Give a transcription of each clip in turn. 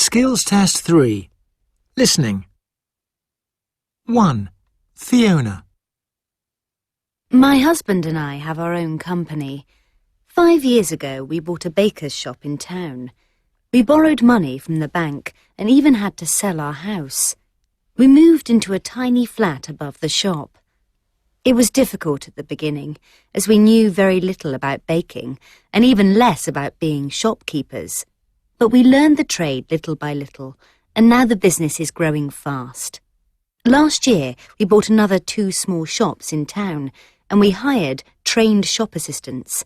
Skills Test 3. Listening. 1. Fiona. My husband and I have our own company. 5 years ago, we bought a baker's shop in town. We borrowed money from the bank and even had to sell our house. We moved into a tiny flat above the shop. It was difficult at the beginning, as we knew very little about baking and even less about being shopkeepers. But we learned the trade little by little, and now the business is growing fast. Last year, we bought another 2 small shops in town, and we hired trained shop assistants.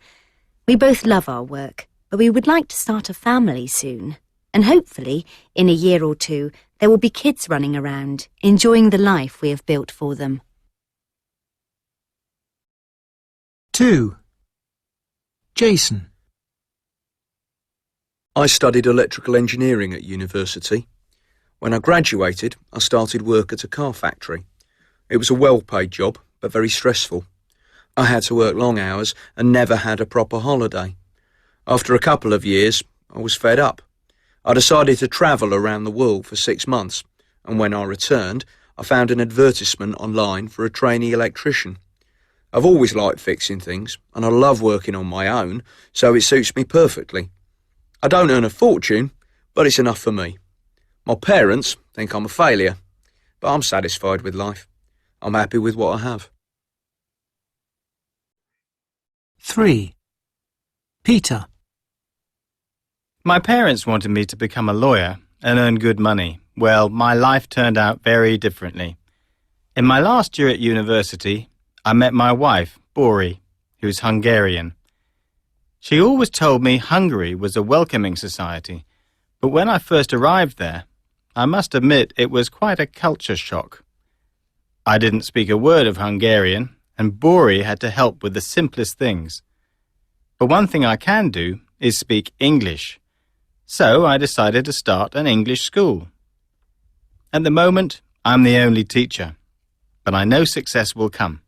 We both love our work, but we would like to start a family soon. And hopefully, in a year or 2, there will be kids running around, enjoying the life we have built for them. 2. Jason. I studied electrical engineering at university. When I graduated, I started work at a car factory. It was a well-paid job, but very stressful. I had to work long hours and never had a proper holiday. After a couple of years, I was fed up. I decided to travel around the world for 6 months, and when I returned, I found an advertisement online for a trainee electrician. I've always liked fixing things, and I love working on my own, so it suits me perfectly. I don't earn a fortune, but it's enough for me. My parents think I'm a failure, but I'm satisfied with life. I'm happy with what I have. 3. Peter. My parents wanted me to become a lawyer and earn good money. Well, my life turned out very differently. In my last year at university, I met my wife, Bori, who's Hungarian. She always told me Hungary was a welcoming society, but when I first arrived there, I must admit it was quite a culture shock. I didn't speak a word of Hungarian, and Bori had to help with the simplest things. But one thing I can do is speak English, so I decided to start an English school. At the moment, I'm the only teacher, but I know success will come.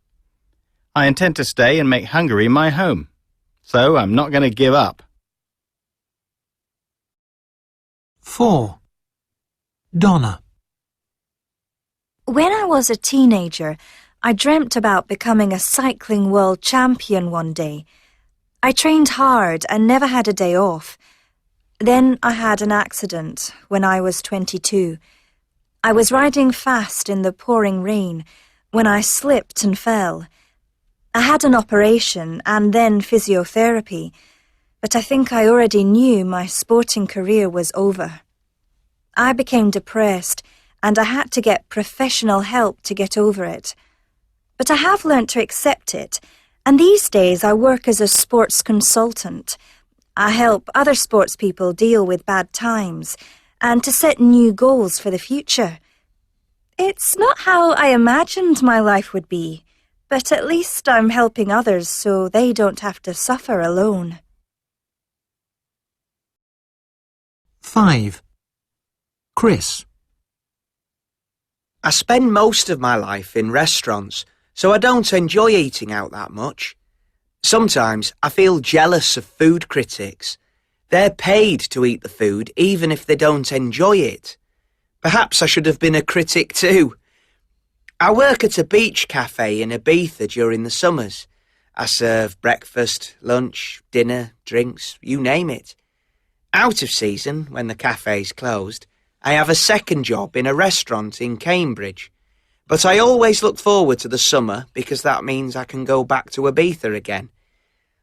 I intend to stay and make Hungary my home, so I'm not going to give up. 4. Donna. When I was a teenager, I dreamt about becoming a cycling world champion one day. I trained hard and never had a day off. Then I had an accident when I was 22. I was riding fast in the pouring rain when I slipped and fell. I had an operation and then physiotherapy, but I think I already knew my sporting career was over. I became depressed and I had to get professional help to get over it. But I have learnt to accept it, and these days I work as a sports consultant. I help other sports people deal with bad times and to set new goals for the future. It's not how I imagined my life would be, but at least I'm helping others so they don't have to suffer alone. 5. Chris. I spend most of my life in restaurants, so I don't enjoy eating out that much. Sometimes I feel jealous of food critics. They're paid to eat the food even if they don't enjoy it. Perhaps I should have been a critic too. I work at a beach cafe in Ibiza during the summers. I serve breakfast, lunch, dinner, drinks, you name it. Out of season, when the cafe's closed, I have a second job in a restaurant in Cambridge. But I always look forward to the summer because that means I can go back to Ibiza again.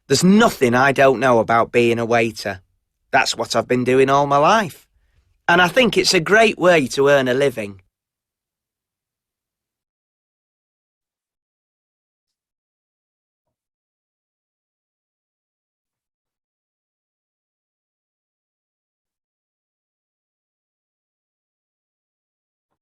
There's nothing I don't know about being a waiter. That's what I've been doing all my life. And I think it's a great way to earn a living.